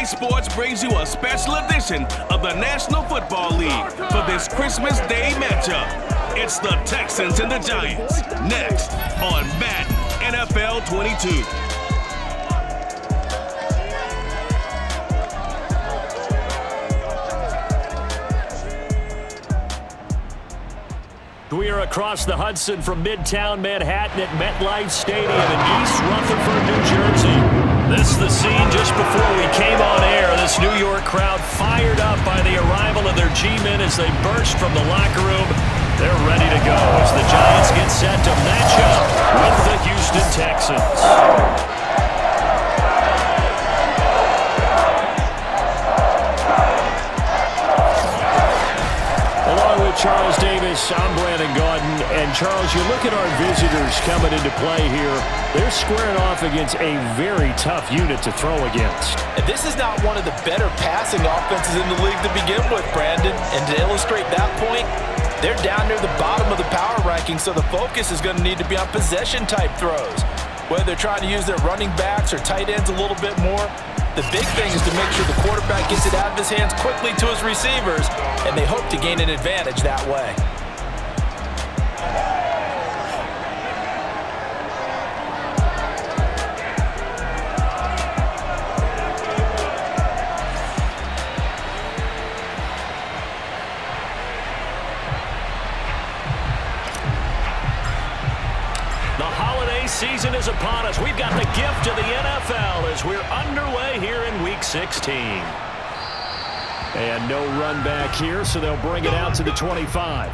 Sports brings you a special edition of the National Football League for this Christmas Day matchup. It's the Texans and the Giants, next on Madden NFL 22. We are across the Hudson from Midtown Manhattan at MetLife Stadium in East Rutherford, New Jersey. This is the scene just before we came on air. This New York crowd fired up by the arrival of their G-men as they burst from the locker room. They're ready to go as the Giants get set to match up with the Houston Texans. Charles Davis, I'm Brandon Gaudin, and Charles, you look at our visitors coming into play here. They're squaring off against a very tough unit to throw against. And this is not one of the better passing offenses in the league to begin with, Brandon. And to illustrate that point, they're down near the bottom of the power ranking, so the focus is going to need to be on possession-type throws. Whether they're trying to use their running backs or tight ends a little bit more, the big thing is to make sure the quarterback gets it out of his hands quickly to his receivers, and they hope to gain an advantage that way. Season is upon us. We've got the gift of the NFL as we're underway here in Week 16. And no run back here, so they'll bring it out to the 25.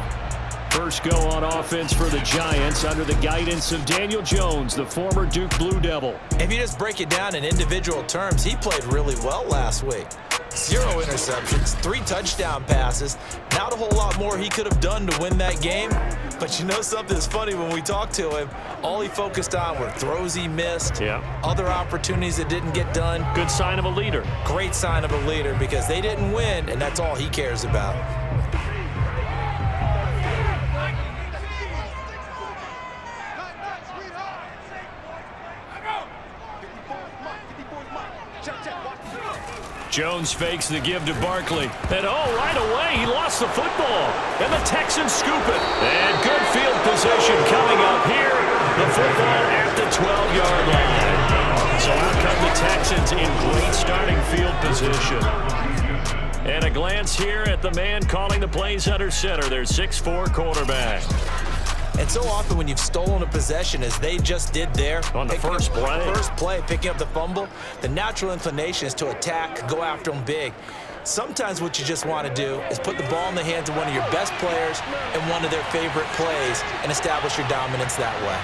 First go on offense for the Giants under the guidance of Daniel Jones, the former Duke Blue Devil. If you just break it down in individual terms, he played really well last week. 0 interceptions, 3 touchdown passes. Not a whole lot more he could have done to win that game. But you know something's funny, when we talked to him, all he focused on were throws he missed, other opportunities that didn't get done. Good sign of a leader. Great sign of a leader, because they didn't win, and that's all he cares about. Jones fakes the give to Barkley. And right away, he lost the football. And the Texans scoop it. And good field position coming up here. The football at the 12-yard line. So out come the Texans in great starting field position. And a glance here at the man calling the plays under center, their 6'4" quarterback. And so often when you've stolen a possession, as they just did there, on the first play, picking up the fumble, the natural inclination is to attack, go after them big. Sometimes what you just want to do is put the ball in the hands of one of your best players in one of their favorite plays and establish your dominance that way.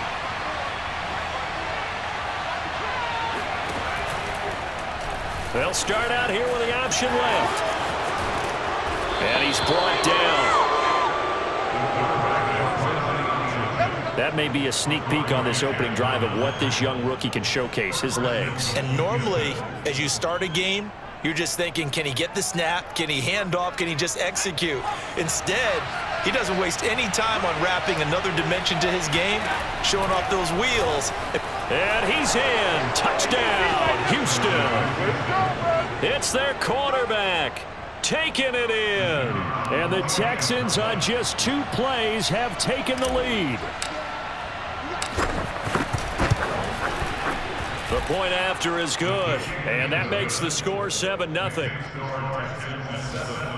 They'll start out here with the option left. And he's brought down. That may be a sneak peek on this opening drive of what this young rookie can showcase, his legs. And normally, as you start a game, you're just thinking, can he get the snap? Can he hand off? Can he just execute? Instead, he doesn't waste any time on wrapping another dimension to his game, showing off those wheels. And he's in. Touchdown, Houston. It's their quarterback, taking it in. And the Texans, on just 2 plays, have taken the lead. The point after is good, and that makes the score 7-0.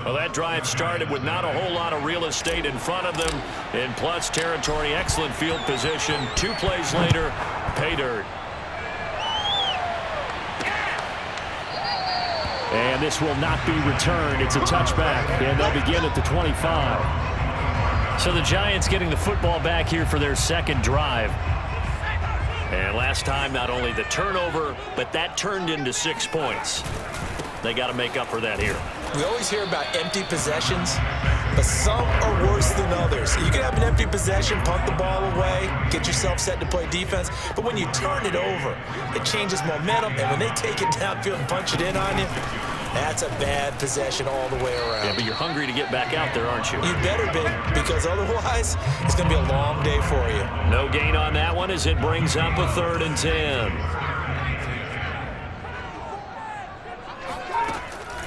Well, that drive started with not a whole lot of real estate in front of them. In plus territory, excellent field position. 2 plays later, pay dirt. And this will not be returned. It's a touchback, and they'll begin at the 25. So the Giants getting the football back here for their second drive. And last time, not only the turnover, but that turned into 6 points. They got to make up for that here. We always hear about empty possessions, but some are worse than others. You can have an empty possession, punt the ball away, get yourself set to play defense, but when you turn it over, it changes momentum, and when they take it downfield and punch it in on you, that's a bad possession all the way around. Yeah, but you're hungry to get back out there, aren't you? You better be, because otherwise, it's going to be a long day for you. No gain on that one as it brings up a 3rd and 10.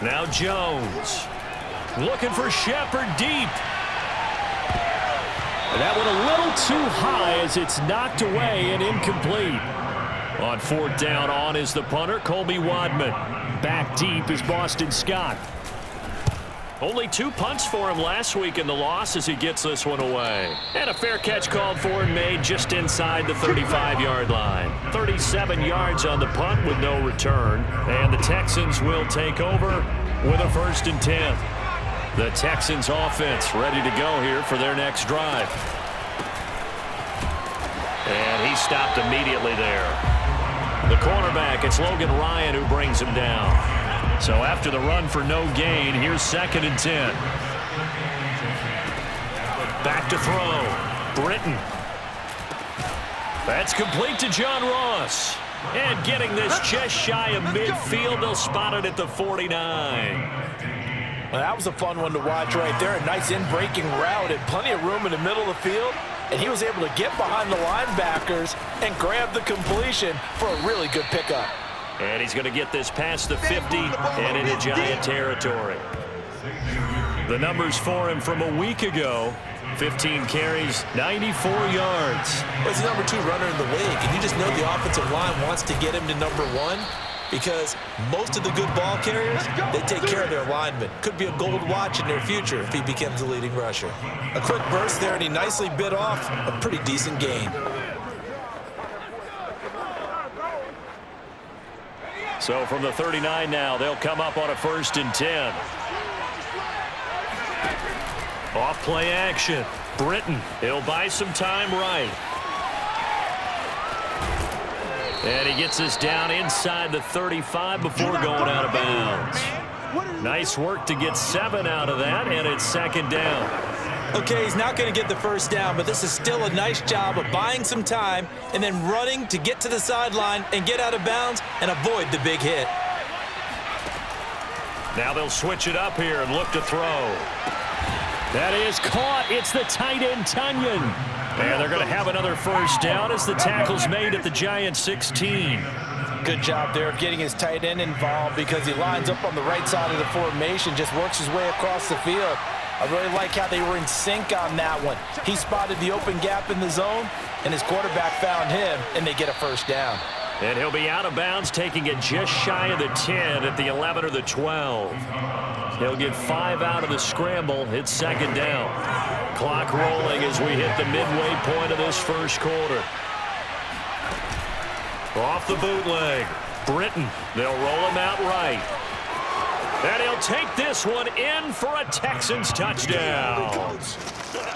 Now Jones. Looking for Shepard deep. And that went a little too high as it's knocked away and incomplete. On fourth down, on is the punter, Colby Wadman. Back deep is Boston Scott. Only 2 punts for him last week in the loss as he gets this one away. And a fair catch called for and made just inside the 35-yard line. 37 yards on the punt with no return. And the Texans will take over with a 1st and 10. The Texans offense ready to go here for their next drive. And he stopped immediately there. The cornerback, it's Logan Ryan who brings him down. So after the run for no gain, here's 2nd and 10. Back to throw. Britton. That's complete to John Ross. And getting this just shy of midfield, they'll spot it at the 49. Well, that was a fun one to watch right there. A nice in-breaking route and plenty of room in the middle of the field. And he was able to get behind the linebackers and grab the completion for a really good pickup. And he's going to get this past the 50 and into Giant territory. The numbers for him from a week ago: 15 carries, 94 yards. Well, he's the number 2 runner in the league, and you just know the offensive line wants to get him to number 1 because most of the good ball carriers, they take care of their linemen. Could be a gold watch in their future if he becomes the leading rusher. A quick burst there, and he nicely bit off a pretty decent gain. So from the 39 now, they'll come up on a 1st and 10. Off play action. Britton. He'll buy some time right. And he gets us down inside the 35 before going out of bounds. Nice work to get 7 out of that, and it's 2nd down. Okay, he's not going to get the 1st down, but this is still a nice job of buying some time and then running to get to the sideline and get out of bounds and avoid the big hit. Now they'll switch it up here and look to throw. That is caught. It's the tight end, Tunyon. And they're going to have another 1st down as the tackle's made at the Giants 16. Good job there of getting his tight end involved because he lines up on the right side of the formation, just works his way across the field. I really like how they were in sync on that one. He spotted the open gap in the zone, and his quarterback found him, and they get a 1st down. And he'll be out of bounds, taking it just shy of the 10 at the 11 or the 12. He'll get 5 out of the scramble. It's 2nd down. Clock rolling as we hit the midway point of this 1st quarter. Off the bootleg. Britton. They'll roll him out right. And he'll take this one in for a Texans touchdown.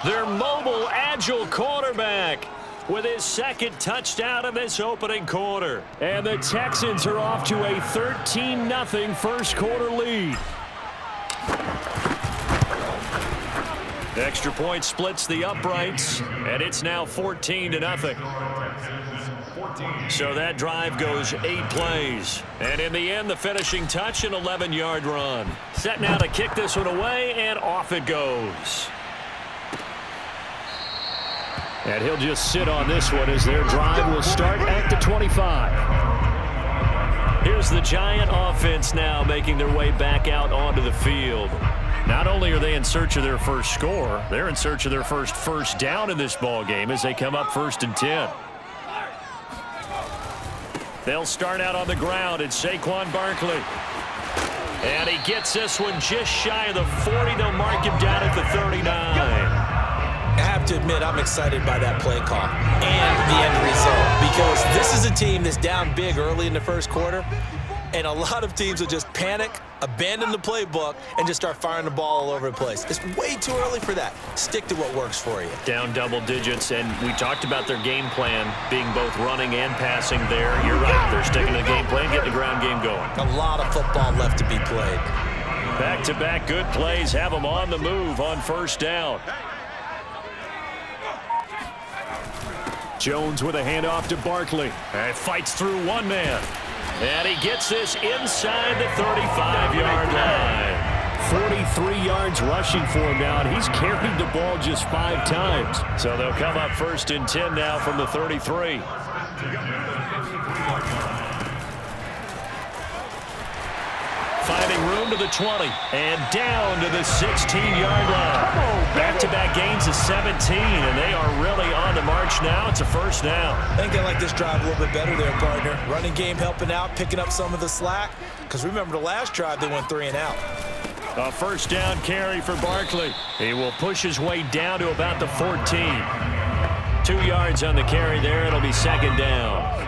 Their mobile, agile quarterback with his 2nd touchdown of this opening quarter. And the Texans are off to a 13-0 1st quarter lead. Extra point splits the uprights, and it's now 14-0. So that drive goes 8 plays. And in the end, the finishing touch, an 11-yard run. Set now to kick this one away, and off it goes. And he'll just sit on this one as their drive will start at the 25. Here's the Giant offense now making their way back out onto the field. Not only are they in search of their first score, they're in search of their first down in this ball game as they come up 1st and 10. They'll start out on the ground. It's Saquon Barkley. And he gets this one just shy of the 40. They'll mark him down at the 39. I have to admit, I'm excited by that play call and the end result because this is a team that's down big early in the 1st quarter, and a lot of teams will just panic, abandon the playbook, and just start firing the ball all over the place. It's way too early for that. Stick to what works for you. Down double digits, and we talked about their game plan being both running and passing there. You're right. They're sticking to the game plan, getting the ground game going. A lot of football left to be played. Back-to-back good plays have them on the move on 1st down. Jones with a handoff to Barkley. And fights through one man. And he gets this inside the 35-yard line. 43 yards rushing for him now, and he's carried the ball just 5 times. So they'll come up 1st and 10 now from the 33. finding room to the 20 and down to the 16-yard line. Back-to-back gains of 17, and they are really on the march now. It's a first down. I think they like this drive a little bit better there, partner. Running game helping out, picking up some of the slack. Because remember the last drive, they went 3 and out. A first down carry for Barkley. He will push his way down to about the 14. 2 yards on the carry there. It'll be second down.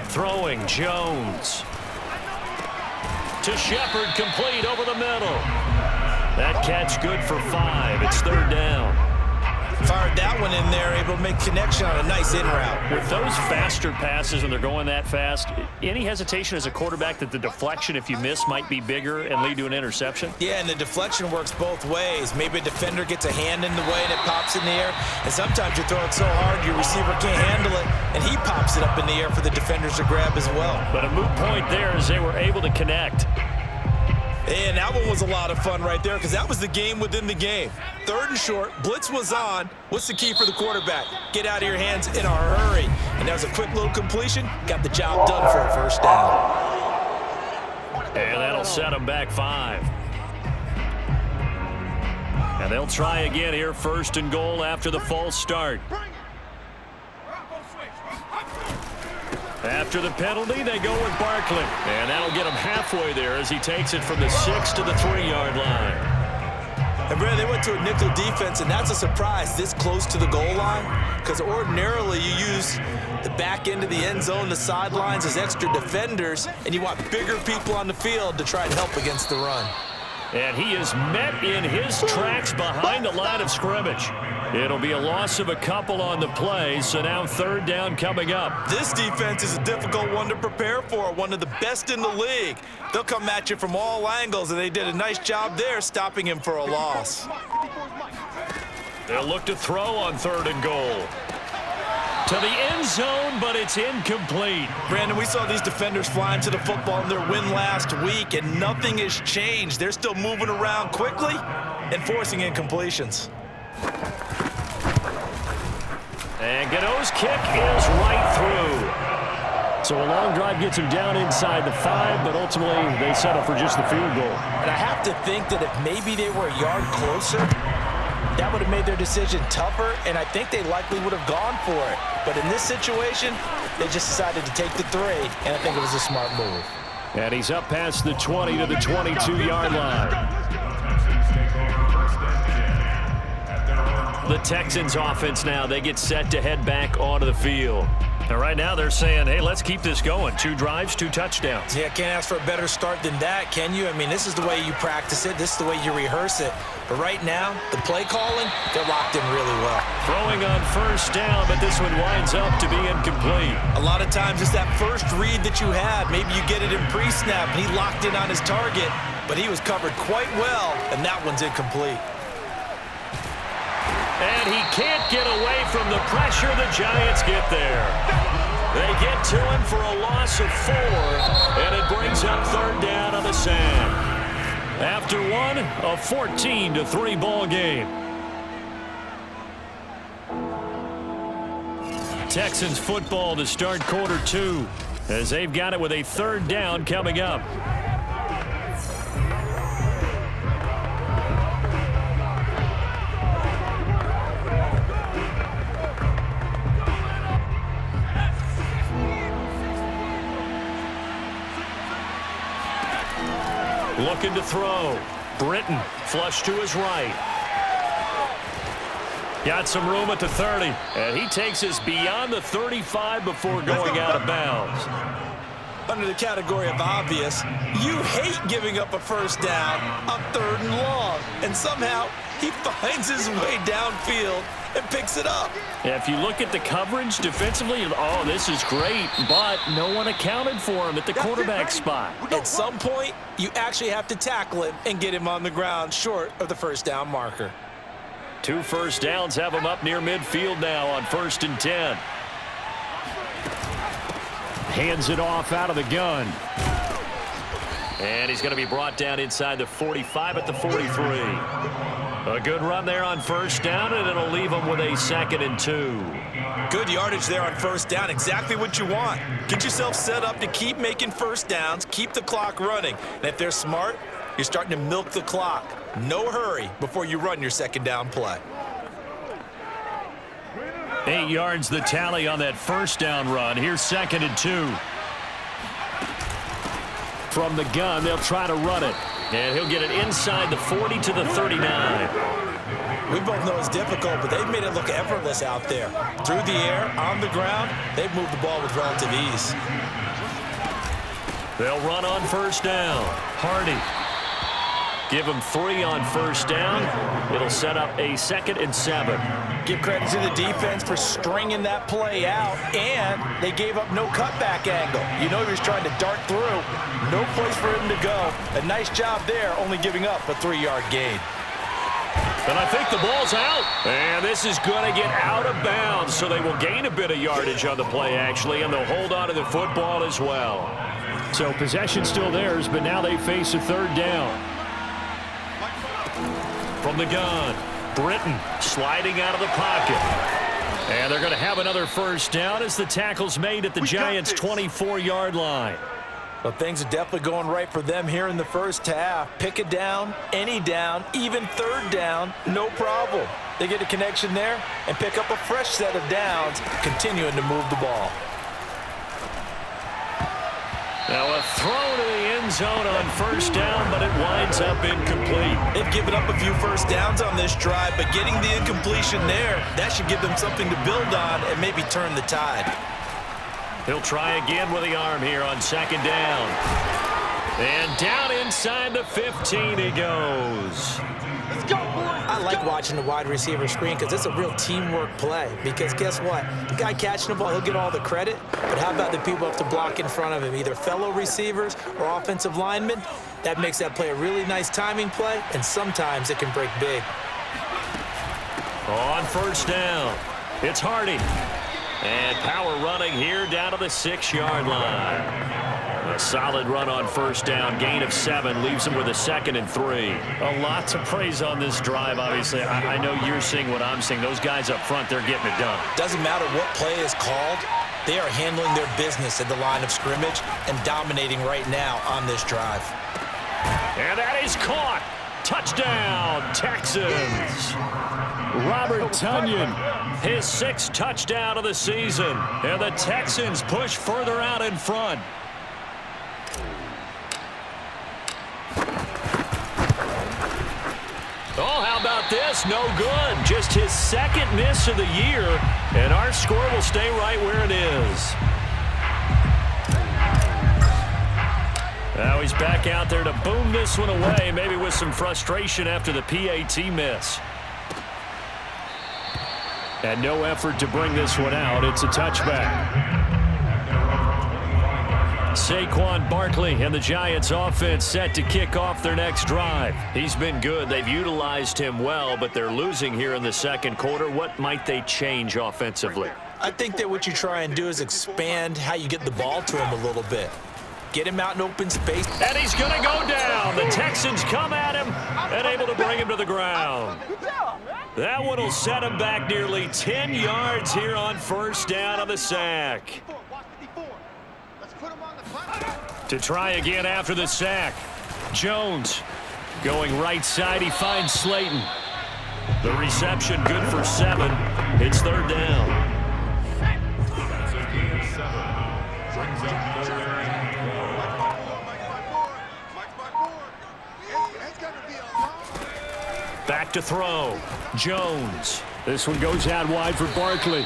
Throwing Jones. To Shepard, complete over the middle. That catch good for 5. It's third down. Fired that one in there, able to make connection on a nice in route. With those faster passes and they're going that fast, any hesitation as a quarterback that the deflection, if you miss, might be bigger and lead to an interception? Yeah, and the deflection works both ways. Maybe a defender gets a hand in the way and it pops in the air. And sometimes you throw it so hard your receiver can't handle it, and he pops it up in the air for the defenders to grab as well. But a moot point there as they were able to connect. And that one was a lot of fun right there because that was the game within the game. Third and short, blitz was on. What's the key for the quarterback? Get out of your hands in a hurry. And that was a quick little completion. Got the job done for a first down. And that'll set them back 5. And they'll try again here, first and goal after the false start. After the penalty, they go with Barkley. And that'll get him halfway there as he takes it from the 6 to the 3-yard line. And, Brad, they went to a nickel defense, and that's a surprise this close to the goal line because ordinarily you use the back end of the end zone, the sidelines as extra defenders, and you want bigger people on the field to try and help against the run. And he is met in his tracks behind the line of scrimmage. It'll be a loss of a couple on the play, so now third down coming up. This defense is a difficult one to prepare for, one of the best in the league. They'll come at you from all angles, and they did a nice job there stopping him for a loss. They'll look to throw on third and goal. To the end zone, but it's incomplete. Brandon, we saw these defenders flying to the football in their win last week, and nothing has changed. They're still moving around quickly and forcing incompletions. And Gano's kick is right through. So a long drive gets him down inside the 5, but ultimately they settle for just the field goal. And I have to think that if maybe they were a yard closer, that would have made their decision tougher, and I think they likely would have gone for it. But in this situation, they just decided to take the 3, and I think it was a smart move. And he's up past the 20 to the 22-yard line. The Texans offense now, they get set to head back onto the field. And right now they're saying, hey, let's keep this going. 2 drives, 2 touchdowns. Yeah, can't ask for a better start than that, can you? I mean, this is the way you practice it. This is the way you rehearse it. But right now, the play calling, they're locked in really well. Throwing on first down, but this one winds up to be incomplete. A lot of times it's that first read that you had. Maybe you get it in pre-snap, and he locked in on his target, but he was covered quite well, and that one's incomplete. And he can't get away from the pressure. The Giants get there. They get to him for a loss of 4, and it brings up third down on the sand. After one, a 14-3 ball game. Texans football to start quarter 2 as they've got it with a third down coming up. Looking to throw. Britton flush to his right. Got some room at the 30. And he takes us beyond the 35 before going out of bounds. Under the category of obvious, you hate giving up a first down on 3rd and long. And somehow he finds his way downfield and picks it up. Yeah, if you look at the coverage defensively, oh, this is great, but no one accounted for him at the quarterback spot. At some point, you actually have to tackle him and get him on the ground short of the first down marker. 2 first downs have him up near midfield now on 1st and 10. Hands it off out of the gun. And he's going to be brought down inside the 45 at the 43. A good run there on first down, and it'll leave them with a 2nd and 2. Good yardage there on first down. Exactly what you want. Get yourself set up to keep making first downs, keep the clock running. And if they're smart, you're starting to milk the clock. No hurry before you run your 2nd down play. 8 yards the tally on that first down run. Here's 2nd and 2. From the gun, they'll try to run it. And he'll get it inside the 40 to the 39. We both know it's difficult, but they've made it look effortless out there. Through the air, on the ground, they've moved the ball with relative ease. They'll run on first down. Hardy. Give him 3 on first down. It'll set up a 2nd and 7. Give credit to the defense for stringing that play out, and they gave up no cutback angle. You know he was trying to dart through. No place for him to go. A nice job there, only giving up a 3-yard gain. And I think the ball's out. And this is going to get out of bounds, so they will gain a bit of yardage on the play, actually, and they'll hold on to the football as well. So possession still theirs, but now they face a 3rd down. From the gun, Britton sliding out of the pocket. And they're going to have another first down as the tackle's made at the Giants' 24-yard line. Well, things are definitely going right for them here in the first half. Pick a down, any down, even 3rd down, no problem. They get a connection there and pick up a fresh set of downs, continuing to move the ball. Now a throw to the end zone on first down, but it winds up incomplete. They've given up a few first downs on this drive, but getting the incompletion there, that should give them something to build on and maybe turn the tide. He'll try again with the arm here on 2nd down. And down inside the 15 he goes. Let's go, boys. I like watching the wide receiver screen because it's a real teamwork play. Because guess what? The guy catching the ball, he'll get all the credit. But how about the people up to block in front of him, either fellow receivers or offensive linemen? That makes that play a really nice timing play, and sometimes it can break big. On first down, it's Hardy. And power running here down to the 6-yard line. A solid run on first down, gain of 7, leaves him with a 2nd and 3. A lot to praise on this drive, obviously. I know you're seeing what I'm seeing. Those guys up front, they're getting it done. Doesn't matter what play is called. They are handling their business at the line of scrimmage and dominating right now on this drive. And that is caught. Touchdown, Texans. Robert Tonyan, his 6th touchdown of the season. And the Texans push further out in front. Oh, how about this? No good. Just his 2nd miss of the year. And our score will stay right where it is. Now he's back out there to boom this one away, maybe with some frustration after the PAT miss. And no effort to bring this one out. It's a touchback. Saquon Barkley and the Giants offense set to kick off their next drive. He's been good. They've utilized him well, but they're losing here in the 2nd quarter. What might they change offensively? I think that what you try and do is expand how you get the ball to him a little bit. Get him out in open space. And he's going to go down. The Texans come at him and able to bring him to the ground. That one will set him back nearly 10 yards here on first down on the sack. To try again after the sack. Jones going right side. He finds Slayton. The reception good for 7. It's 3rd down. Back to throw. Jones. This one goes out wide for Barkley.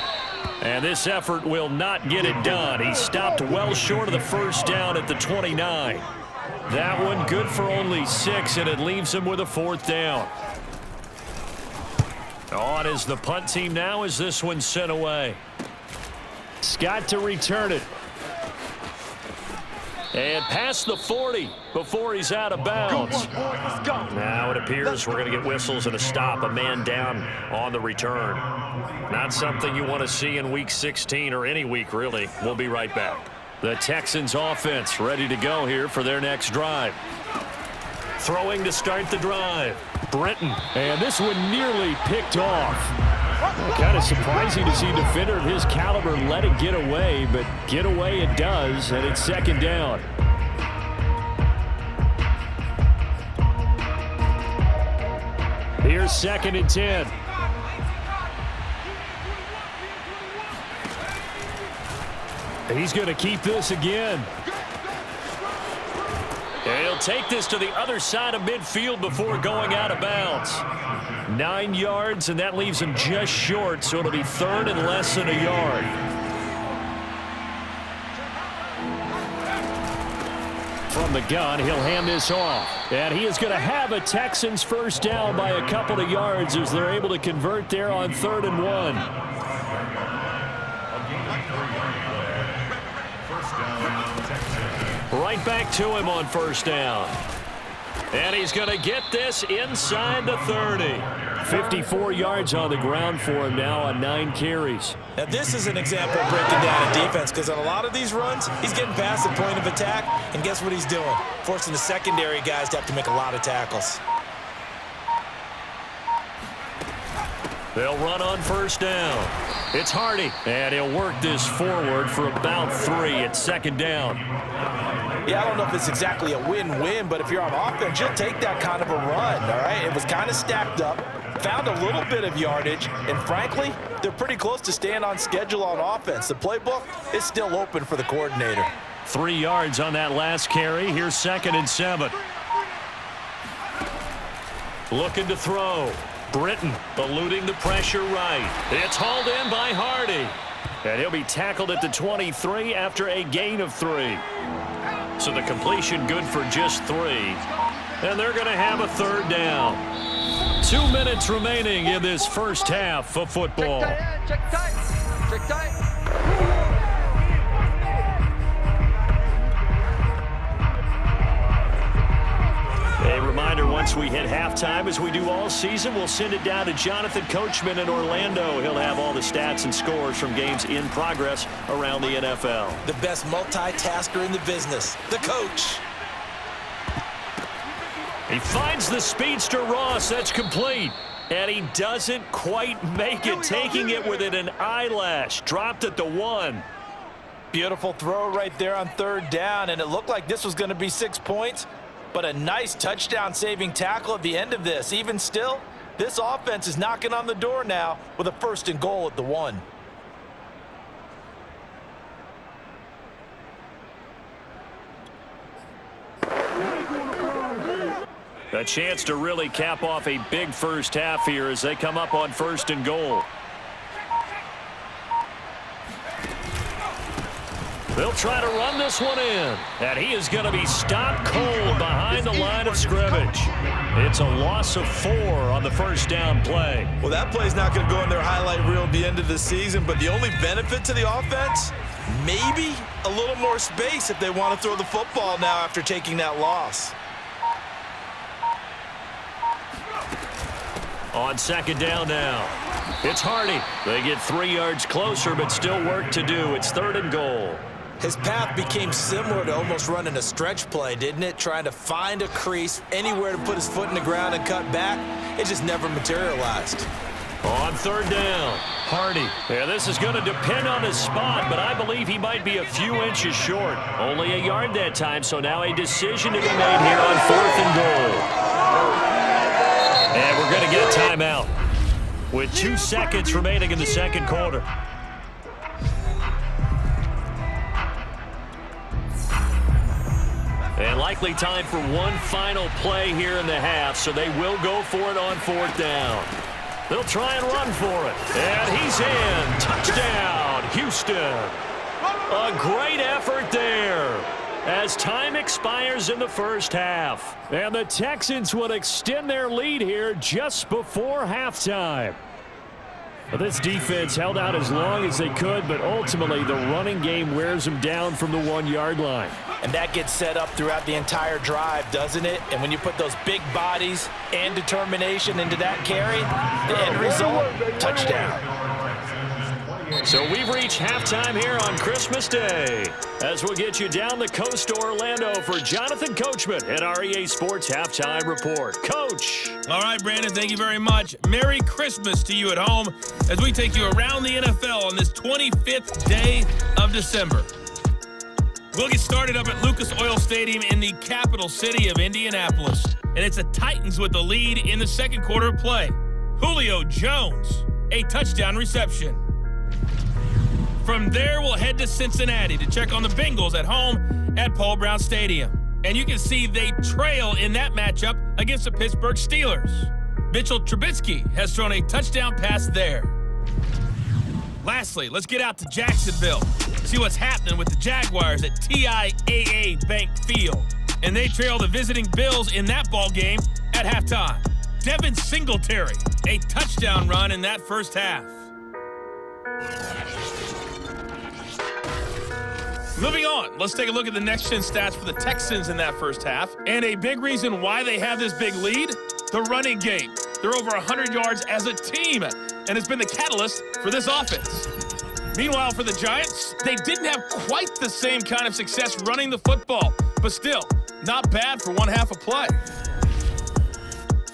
And this effort will not get it done. He stopped well short of the first down at the 29. That one good for only 6, and it leaves him with a 4th down. On is the punt team now as this one's sent away. Scott to return it. And past the 40 before he's out of bounds. Now it appears we're going to get whistles and a stop. A man down on the return. Not something you want to see in Week 16 or any week, really. We'll be right back. The Texans offense ready to go here for their next drive. Throwing to start the drive. Britton, and this one nearly picked off. Kind of surprising to see a defender of his caliber let it get away, but get away it does, and it's second down. Here's 2nd and 10. He's going to keep this again. And he'll take this to the other side of midfield before going out of bounds. 9 yards, and that leaves him just short, so it'll be 3rd and less than a yard. From the gun, he'll hand this off. And he is going to have a Texans first down by a couple of yards as they're able to convert there on 3rd and 1. Right back to him on first down. And he's going to get this inside the 30. 54 yards on the ground for him now on 9 carries. Now this is an example of breaking down a defense, because on a lot of these runs, he's getting past the point of attack, and guess what he's doing? Forcing the secondary guys to have to make a lot of tackles. They'll run on first down. It's Hardy, and he'll work this forward for about 3 at second down. Yeah, I don't know if it's exactly a win-win, but if you're on offense, you'll take that kind of a run, all right? It was kind of stacked up, found a little bit of yardage, and frankly, they're pretty close to staying on schedule on offense. The playbook is still open for the coordinator. 3 yards on that last carry. Here's 2nd and 7. Looking to throw. Britton eluding the pressure right. It's hauled in by Hardy. And he'll be tackled at the 23 after a gain of 3. So the completion good for just 3. And they're going to have a 3rd down. 2 minutes remaining in this first half of football. Check tight. Check tight. A reminder, once we hit halftime, as we do all season, we'll send it down to Jonathan Coachman in Orlando. He'll have all the stats and scores from games in progress around the NFL. The best multitasker in the business, the coach. He finds the speedster Ross. That's complete. And he doesn't quite make it, taking it within an eyelash. Dropped at the 1. Beautiful throw right there on 3rd down, and it looked like this was going to be 6 points. But a nice touchdown-saving tackle at the end of this. Even still, this offense is knocking on the door now with a 1st and goal at the 1. A chance to really cap off a big first half here as they come up on 1st and goal. They'll try to run this one in. And he is going to be stopped cold behind the line of scrimmage. It's a loss of 4 on the 1st down play. Well, that play's not going to go in their highlight reel at the end of the season, but the only benefit to the offense, maybe a little more space if they want to throw the football now after taking that loss. On 2nd down now. It's Hardy. They get 3 yards closer, but still work to do. It's 3rd and goal. His path became similar to almost running a stretch play, didn't it? Trying to find a crease, anywhere to put his foot in the ground and cut back. It just never materialized. On 3rd down, Hardy. Yeah, this is going to depend on his spot, but I believe he might be a few inches short. Only a yard that time, so now a decision to be made here on 4th and goal. And we're going to get a timeout with 2 seconds remaining in the 2nd quarter. And likely time for one final play here in the half, so they will go for it on 4th down. They'll try and run for it. And he's in. Touchdown, Houston. A great effort there as time expires in the first half. And the Texans will extend their lead here just before halftime. This defense held out as long as they could, but ultimately the running game wears them down from the 1-yard line. And that gets set up throughout the entire drive, doesn't it? And when you put those big bodies and determination into that carry, the end result, touchdown. So we've reached halftime here on Christmas Day. As we'll get you down the coast to Orlando for Jonathan Coachman at our EA Sports Halftime Report. Coach. All right, Brandon, thank you very much. Merry Christmas to you at home as we take you around the NFL on this 25th day of December. We'll get started up at Lucas Oil Stadium in the capital city of Indianapolis. And it's the Titans with the lead in the second quarter of play. Julio Jones, a touchdown reception. From there, we'll head to Cincinnati to check on the Bengals at home at Paul Brown Stadium. And you can see they trail in that matchup against the Pittsburgh Steelers. Mitchell Trubisky has thrown a touchdown pass there. Lastly, let's get out to Jacksonville, see what's happening with the Jaguars at TIAA Bank Field. And they trail the visiting Bills in that ball game at halftime. Devin Singletary, a touchdown run in that first half. Moving on, let's take a look at the next-gen stats for the Texans in that first half. And a big reason why they have this big lead, the running game. They're over 100 yards as a team, and it's been the catalyst for this offense. Meanwhile, for the Giants, they didn't have quite the same kind of success running the football, but still, not bad for one half of play.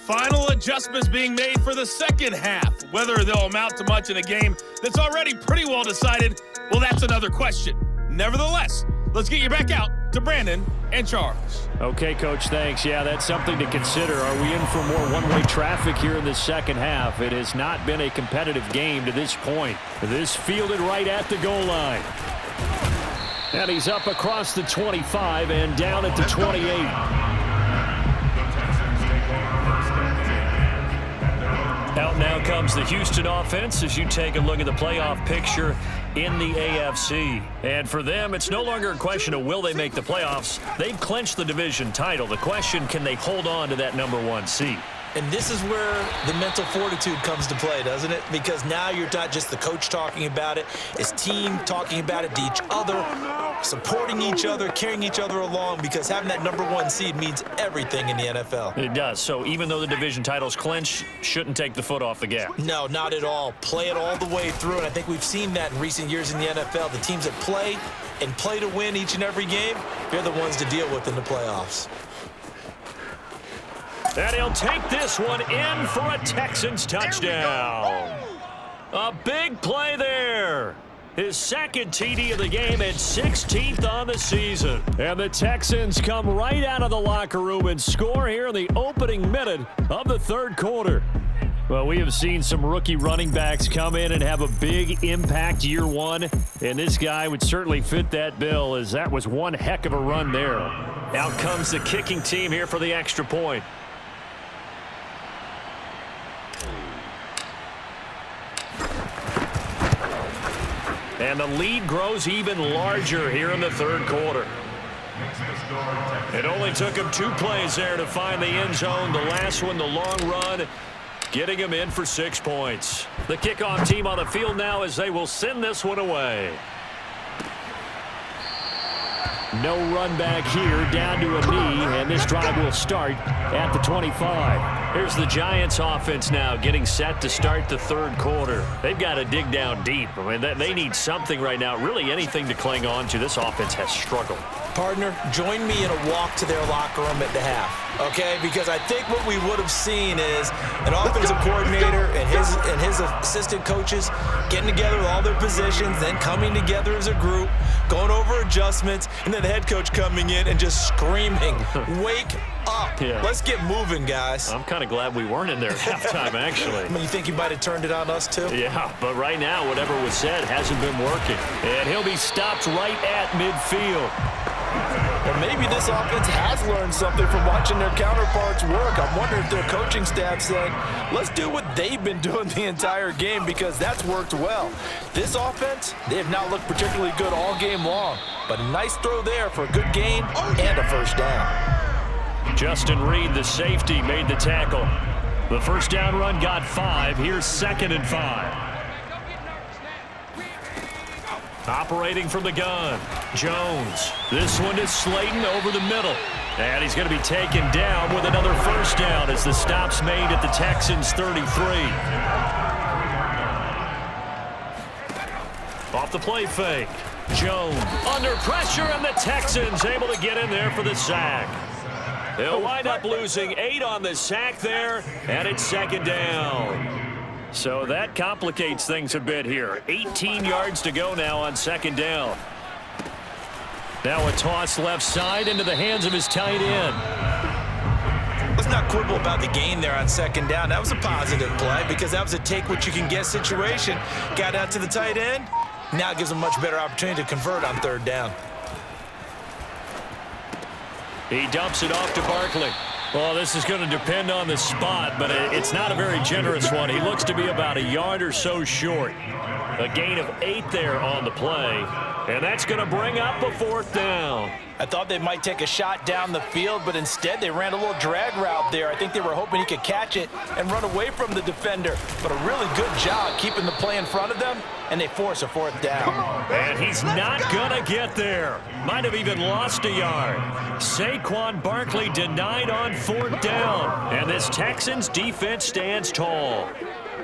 Final adjustments being made for the second half. Whether they'll amount to much in a game that's already pretty well decided, well, that's another question. Nevertheless, let's get you back out to Brandon and Charles. Okay, Coach, thanks. Yeah, that's something to consider. Are we in for more one-way traffic here in the second half? It has not been a competitive game to this point. This fielded right at the goal line. And he's up across the 25 and down at the 28. Out now comes the Houston offense as you take a look at the playoff picture in the AFC. And for them, it's no longer a question of will they make the playoffs. They've clinched the division title. The question, can they hold on to that #1 seed? And this is where the mental fortitude comes to play, doesn't it? Because now you're not just the coach talking about it, it's team talking about it to each other, supporting each other, carrying each other along, because having that #1 seed means everything in the NFL. It does. So even though the division title's clinched, shouldn't take the foot off the gas. No, not at all. Play it all the way through, and I think we've seen that in recent years in the NFL. The teams that play and play to win each and every game, they're the ones to deal with in the playoffs. And he'll take this one in for a Texans touchdown. A big play there. His second TD of the game and 16th on the season. And the Texans come right out of the locker room and score here in the opening minute of the third quarter. Well, we have seen some rookie running backs come in and have a big impact year one, and this guy would certainly fit that bill, as that was one heck of a run there. Out comes the kicking team here for the extra point. And the lead grows even larger here in the third quarter. It only took him 2 plays there to find the end zone. The last one, the long run, getting him in for 6 points. The kickoff team on the field now as they will send this one away. No run back here, down to a knee, and this drive will start at the 25. Here's the Giants offense now getting set to start the third quarter. They've got to dig down deep. I mean, they need something right now, really anything to cling on to. This offense has struggled. Partner, join me in a walk to their locker room at the half, okay? Because I think what we would have seen is an offensive coordinator and his assistant coaches getting together with all their positions, then coming together as a group, going over adjustments, and then the head coach coming in and just screaming, wake up. Yeah. Let's get moving, guys. I'm kind of glad we weren't in there at halftime, actually. I mean, you think he might have turned it on us, too? Yeah, but right now, whatever was said hasn't been working. And he'll be stopped right at midfield. Or maybe this offense has learned something from watching their counterparts work. I'm wondering if their coaching staff said, let's do what they've been doing the entire game, because that's worked well. This offense, they have not looked particularly good all game long, but a nice throw there for a good gain and a first down. Justin Reed, the safety, made the tackle. The first down run got 5. Here's 2nd and 5. Operating from the gun, Jones. This one is Slayton over the middle. And he's going to be taken down with another first down as the stop's made at the Texans' 33. Off the play fake. Jones under pressure, and the Texans able to get in there for the sack. They'll wind up losing 8 on the sack there, and it's second down. So that complicates things a bit here. 18 yards to go now on second down. Now a toss left side into the hands of his tight end. Let's not quibble about the gain there on second down. That was a positive play because that was a take-what-you-can-get situation. Got out to the tight end. Now it gives him a much better opportunity to convert on third down. He dumps it off to Barkley. Well, this is going to depend on the spot, but it's not a very generous one. He looks to be about a yard or so short. A gain of 8 there on the play, and that's going to bring up a fourth down. I thought they might take a shot down the field, but instead they ran a little drag route there. I think they were hoping he could catch it and run away from the defender, but a really good job keeping the play in front of them, and they force a fourth down. And he's not going to get there. Might have even lost a yard. Saquon Barkley denied on fourth down, and this Texans defense stands tall.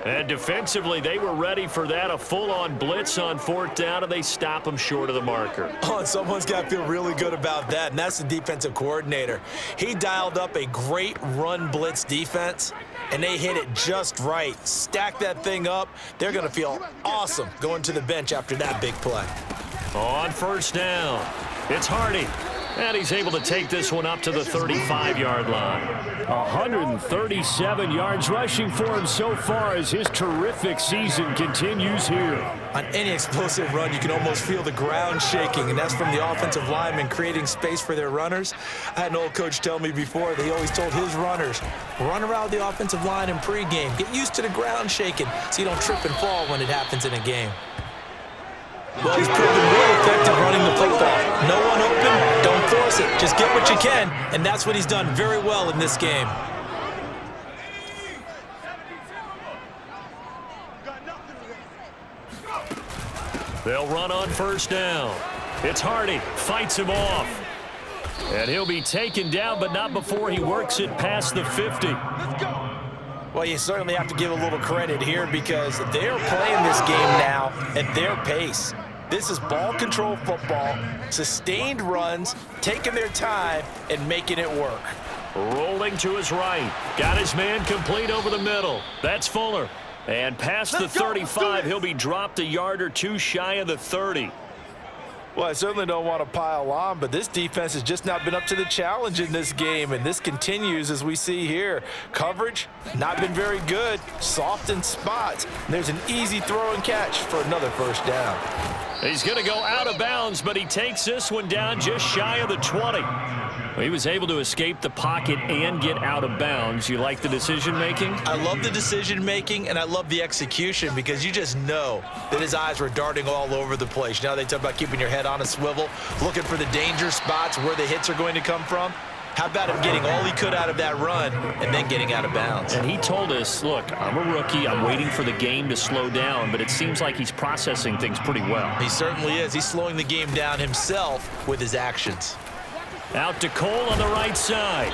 And defensively, they were ready for that, a full-on blitz on fourth down, and they stop him short of the marker. Oh, and someone's got to feel really good about that, and that's the defensive coordinator. He dialed up a great run blitz defense, and they hit it just right. Stack that thing up. They're going to feel awesome going to the bench after that big play. On first down, it's Hardy. And he's able to take this one up to the 35-yard line. 137 yards rushing for him so far as his terrific season continues here. On any explosive run, you can almost feel the ground shaking, and that's from the offensive linemen creating space for their runners. I had an old coach tell me before that he always told his runners, run around the offensive line in pregame. Get used to the ground shaking so you don't trip and fall when it happens in a game. Well, he's proven real effective running the football. No one open, don't force it. Just get what you can, and that's what he's done very well in this game. They'll run on first down. It's Hardy, fights him off. And he'll be taken down, but not before he works it past the 50. Well, you certainly have to give a little credit here because they're playing this game now at their pace. This is ball control football, sustained runs, taking their time and making it work. Rolling to his right. Got his man complete over the middle. That's Fuller. And past the 35, he'll be dropped a yard or two shy of the 30. Well, I certainly don't want to pile on, but this defense has just not been up to the challenge in this game, and this continues as we see here. Coverage, not been very good, soft in spots. And there's an easy throw and catch for another first down. He's going to go out of bounds, but he takes this one down just shy of the 20. He was able to escape the pocket and get out of bounds. You like the decision-making? I love the decision-making, and I love the execution because you just know that his eyes were darting all over the place. You know, they talk about keeping your head on a swivel, looking for the danger spots where the hits are going to come from. How about him getting all he could out of that run and then getting out of bounds? And he told us, look, I'm a rookie. I'm waiting for the game to slow down, but it seems like he's processing things pretty well. He certainly is. He's slowing the game down himself with his actions. Out to Cole on the right side.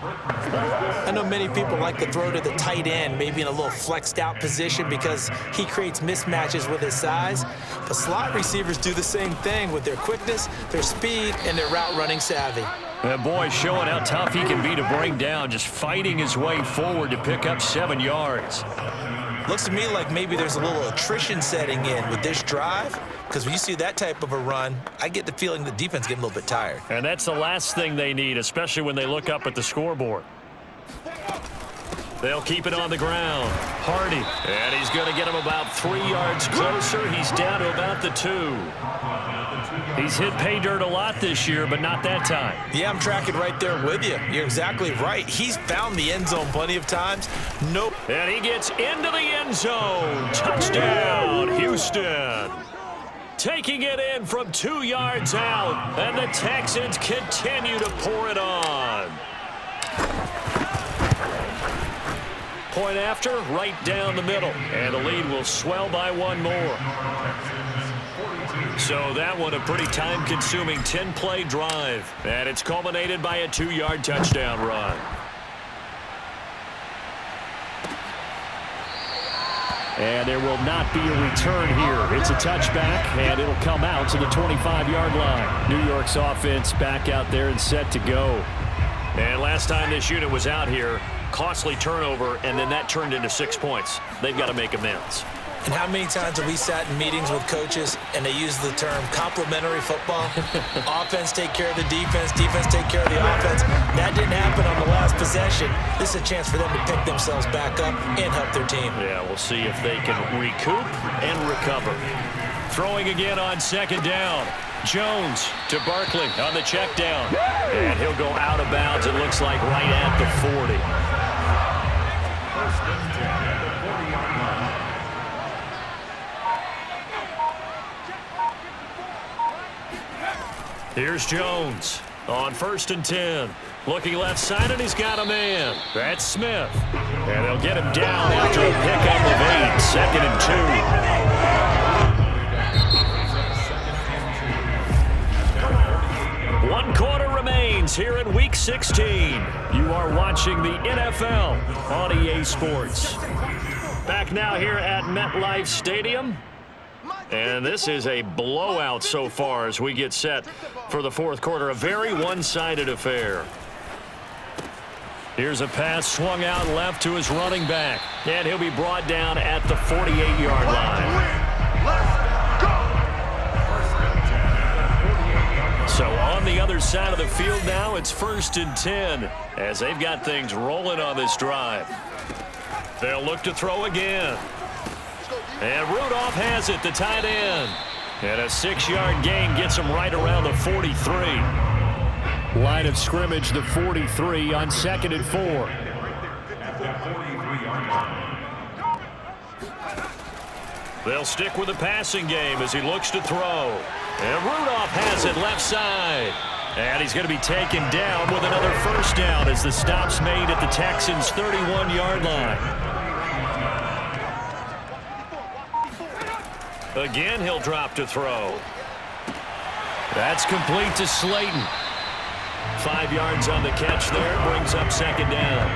I know many people like to throw to the tight end, maybe in a little flexed out position because he creates mismatches with his size. But slot receivers do the same thing with their quickness, their speed, and their route running savvy. That boy showing how tough he can be to bring down, just fighting his way forward to pick up 7 yards. Looks to me like maybe there's a little attrition setting in with this drive, because when you see that type of a run, I get the feeling the defense getting a little bit tired. And that's the last thing they need, especially when they look up at the scoreboard. They'll keep it on the ground. Hardy. And he's going to get him about 3 yards closer. He's down to about the 2. He's hit pay dirt a lot this year, but not that time. Yeah, I'm tracking right there with you. You're exactly right. He's found the end zone plenty of times. Nope. And he gets into the end zone. Touchdown, Houston. Taking it in from 2 yards out. And the Texans continue to pour it on. Point after, right down the middle. And the lead will swell by 1 more. So that one a pretty time-consuming 10-play drive. And it's culminated by a 2-yard touchdown run. And there will not be a return here. It's a touchback, and it'll come out to the 25-yard line. New York's offense back out there and set to go. And last time this unit was out here, costly turnover, and then that turned into 6 points. They've got to make amends. And how many times have we sat in meetings with coaches and they use the term complementary football? Offense take care of the defense, defense take care of the offense. That didn't happen on the last possession. This is a chance for them to pick themselves back up and help their team. Yeah, we'll see if they can recoup and recover. Throwing again on second down. Jones to Barkley on the check down. And he'll go out of bounds, it looks like, right at the 40. Here's Jones on 1st and 10. Looking left side, and he's got a man. That's Smith. And they'll get him down after a pickup of 8. 2nd and 2. 1 quarter remains here in Week 16. You are watching the NFL on EA Sports. Back now here at MetLife Stadium. And this is a blowout so far as we get set for the 4th quarter. A very one-sided affair. Here's a pass swung out left to his running back. And he'll be brought down at the 48-yard line. So on the other side of the field now, it's 1st and 10 as they've got things rolling on this drive. They'll look to throw again. And Rudolph has it, the tight end. And a 6-yard gain gets him right around the 43. Line of scrimmage, the 43 on 2nd and 4. They'll stick with the passing game as he looks to throw. And Rudolph has it left side. And he's going to be taken down with another 1st down as the stop's made at the Texans' 31-yard line. Again, he'll drop to throw. That's complete to Slayton. 5 yards on the catch there. Brings up 2nd down.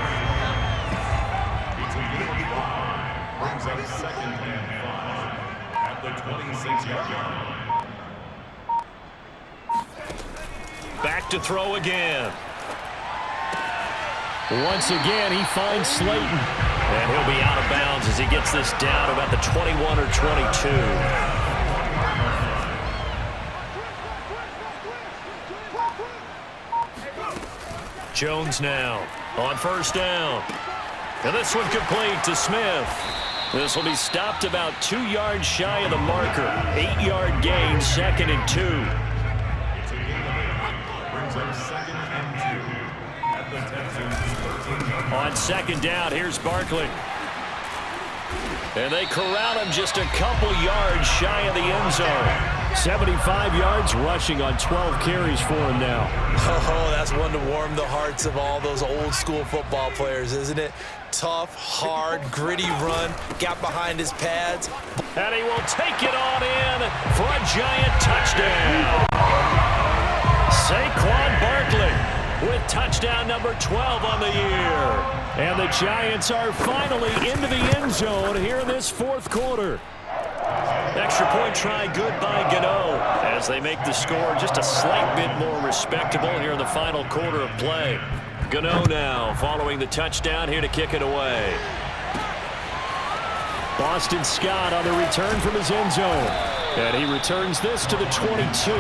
Brings up 2nd and 5 at the 26-yard line. Back to throw again. Once again, he finds Slayton. And he'll be out of bounds as he gets this down about the 21 or 22. Jones now on 1st down. And this one complete to Smith. This will be stopped about 2 yards shy of the marker. 8-yard gain, 2nd and 2. Brings up 2nd and 2 at the Texans' 13-yard line. On 2nd down, here's Barkley. And they corral him just a couple yards shy of the end zone. 75 yards rushing on 12 carries for him now. Oh, that's one to warm the hearts of all those old school football players, isn't it? Tough, hard, gritty run. Got behind his pads. And he will take it on in for a giant touchdown. Saquon Barkley with touchdown number 12 on the year. And the Giants are finally into the end zone here in this 4th quarter. Extra point try good by Gano as they make the score just a slight bit more respectable here in the final quarter of play. Gano now following the touchdown here to kick it away. Boston Scott on the return from his end zone. And he returns this to the 22.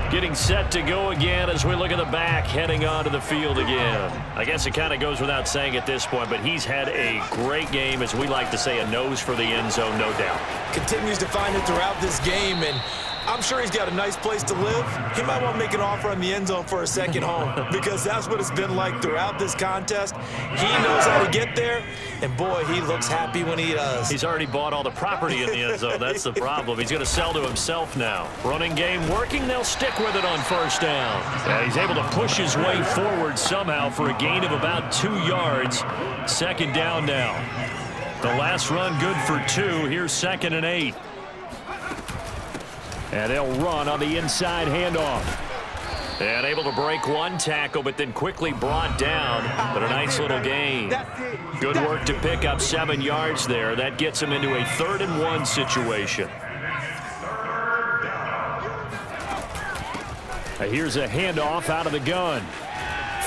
Getting set to go again as we look at the back heading onto the field again. I guess it kind of goes without saying at this point, but he's had a great game, as we like to say, a nose for the end zone, no doubt. Continues to find it throughout this game, and I'm sure he's got a nice place to live. He might want to make an offer on the end zone for a second home because that's what it's been like throughout this contest. He knows how to get there, and boy, he looks happy when he does. He's already bought all the property in the end zone. That's the problem. He's going to sell to himself now. Running game working. They'll stick with it on 1st down. And he's able to push his way forward somehow for a gain of about 2 yards. 2nd down now. The last run good for 2. Here's 2nd and 8. And they'll run on the inside handoff. And able to break one tackle, but then quickly brought down. But a nice little gain. Good work to pick up 7 yards there. That gets him into a 3rd and 1 situation. Here's a handoff out of the gun.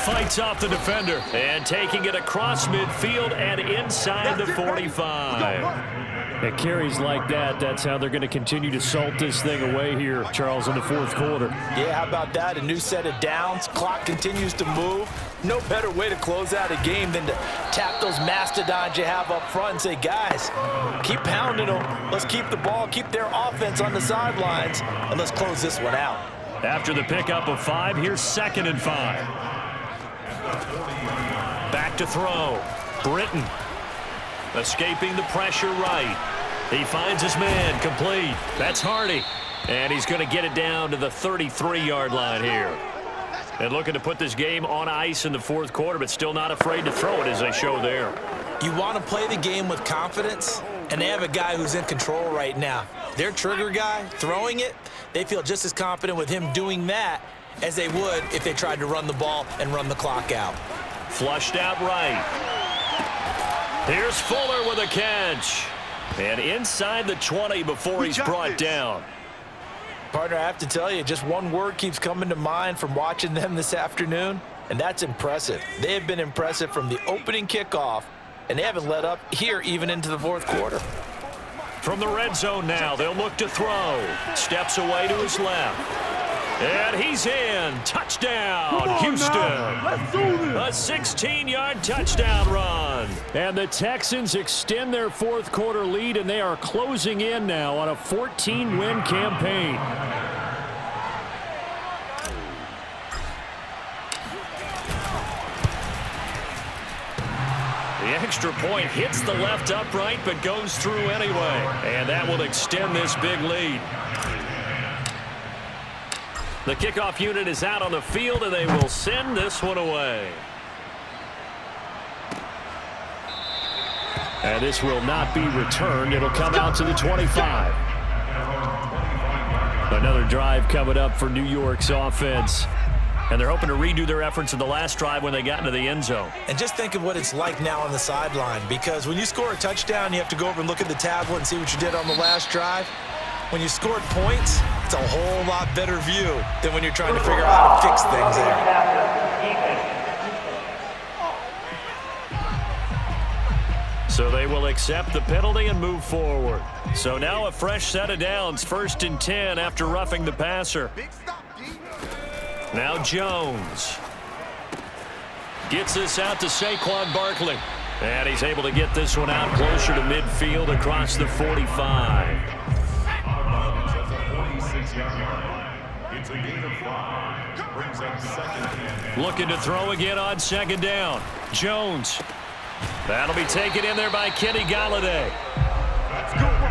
Fights off the defender. And taking it across midfield and inside the 45. At carries like that, that's how they're going to continue to salt this thing away here, Charles, in the 4th quarter. Yeah, how about that? A new set of downs. Clock continues to move. No better way to close out a game than to tap those mastodons you have up front and say, guys, keep pounding them. Let's keep the ball, keep their offense on the sidelines, and let's close this one out. After the pickup of 5, here's 2nd and 5. Back to throw. Britton. Escaping the pressure right. He finds his man, complete. That's Hardy. And he's going to get it down to the 33-yard line here. And looking to put this game on ice in the 4th quarter, but still not afraid to throw it as they show there. You want to play the game with confidence, and they have a guy who's in control right now. Their trigger guy, throwing it, they feel just as confident with him doing that as they would if they tried to run the ball and run the clock out. Flushed out right. Here's Fuller with a catch. And inside the 20 before he's brought down. Partner, I have to tell you, just one word keeps coming to mind from watching them this afternoon, and that's impressive. They have been impressive from the opening kickoff, and they haven't let up here even into the 4th quarter. From the red zone now, they'll look to throw. Steps away to his left. And he's in. Touchdown, Houston. A 16-yard touchdown run. And the Texans extend their 4th quarter lead, and they are closing in now on a 14-win campaign. The extra point hits the left upright, but goes through anyway. And that will extend this big lead. The kickoff unit is out on the field, and they will send this one away. And this will not be returned. It'll come out to the 25. Another drive coming up for New York's offense. And they're hoping to redo their efforts in the last drive when they got into the end zone. And just think of what it's like now on the sideline, because when you score a touchdown, you have to go over and look at the tablet and see what you did on the last drive. When you scored points, it's a whole lot better view than when you're trying to figure out how to fix things there. So they will accept the penalty and move forward. So now a fresh set of downs, 1st and 10 after roughing the passer. Now Jones gets this out to Saquon Barkley. And he's able to get this one out closer to midfield across the 45. It's a gain of 5. Brings up 2nd. Looking to throw again on 2nd down. Jones. That'll be taken in there by Kenny Golladay.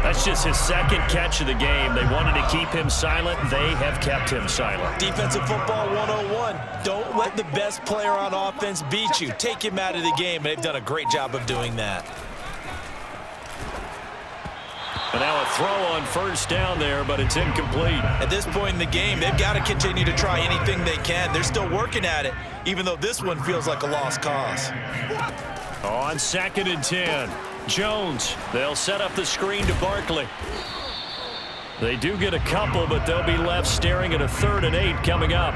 That's just his 2nd catch of the game. They wanted to keep him silent. They have kept him silent. Defensive football 101. Don't let the best player on offense beat you. Take him out of the game, and they've done a great job of doing that. And now a throw on 1st down there, but it's incomplete. At this point in the game, they've got to continue to try anything they can. They're still working at it, even though this one feels like a lost cause. On 2nd and 10, Jones. They'll set up the screen to Barkley. They do get a couple, but they'll be left staring at a 3rd and 8 coming up.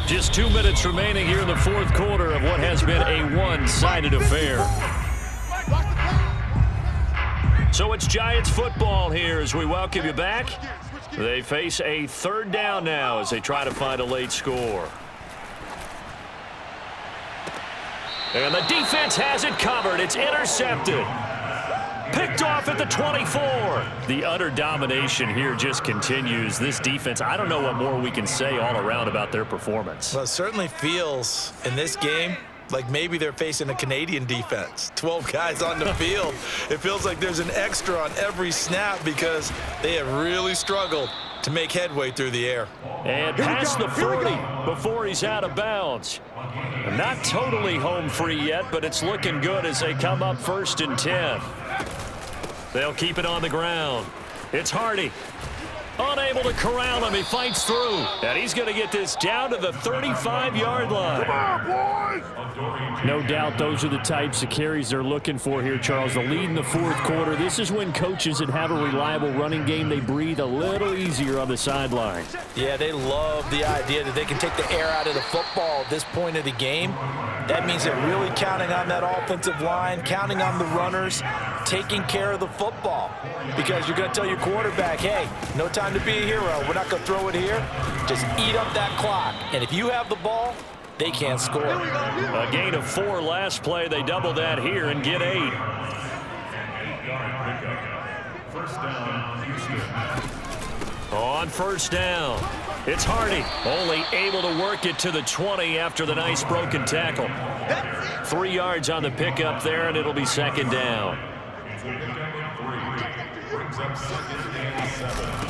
Just 2 minutes remaining here in the 4th quarter of what has been a one-sided affair. So it's Giants football here as we welcome you back. They face a 3rd down now as they try to find a late score. And the defense has it covered. It's intercepted. Picked off at the 24. The utter domination here just continues. This defense, I don't know what more we can say all around about their performance. Well, it certainly feels in this game like maybe they're facing a Canadian defense. 12 guys on the field. It feels like there's an extra on every snap because they have really struggled to make headway through the air. And past the 40 before he's out of bounds. Not totally home free yet, but it's looking good as they come up 1st and 10. They'll keep it on the ground. It's Hardy. Unable to corral him. He fights through. And he's going to get this down to the 35-yard line. Come on, boys! No doubt those are the types of carries they're looking for here, Charles. The lead in the fourth quarter. This is when coaches that have a reliable running game, they breathe a little easier on the sideline. Yeah, they love the idea that they can take the air out of the football at this point of the game. That means they're really counting on that offensive line, counting on the runners, taking care of the football. Because you're going to tell your quarterback, hey, no time to be a hero. We're not going to throw it here. Just eat up that clock. And if you have the ball, they can't score. A gain of 4 last play. They double that here and get 8. 8-yard pickup. First down, Houston. On first down, it's Hardy. Only able to work it to the 20 after the nice broken tackle. 3 yards on the pickup there, and it'll be second down. It's a pickup of 3. Brings up second and 7.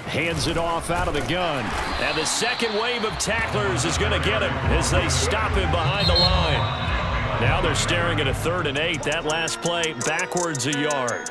Hands it off out of the gun. And the second wave of tacklers is going to get him as they stop him behind the line. Now they're staring at a 3rd and 8. That last play backwards a yard.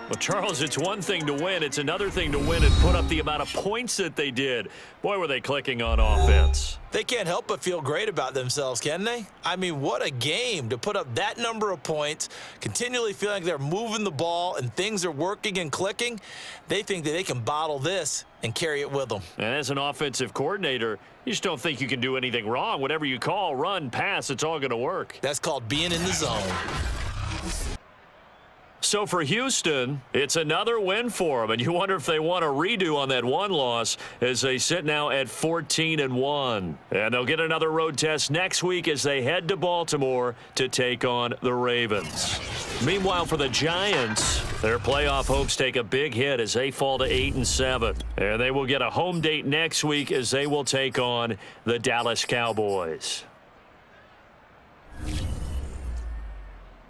Well, Charles, it's one thing to win. It's another thing to win and put up the amount of points that they did. Boy, were they clicking on offense. They can't help but feel great about themselves, can they? I mean, what a game to put up that number of points, continually feeling like they're moving the ball and things are working and clicking. They think that they can bottle this and carry it with them. And as an offensive coordinator, you just don't think you can do anything wrong. Whatever you call, run, pass, it's all going to work. That's called being in the zone. So for Houston, it's another win for them, and you wonder if they want a redo on that one loss as they sit now at 14-1. And they'll get another road test next week as they head to Baltimore to take on the Ravens. Meanwhile, for the Giants, their playoff hopes take a big hit as they fall to 8-7. And they will get a home date next week as they will take on the Dallas Cowboys.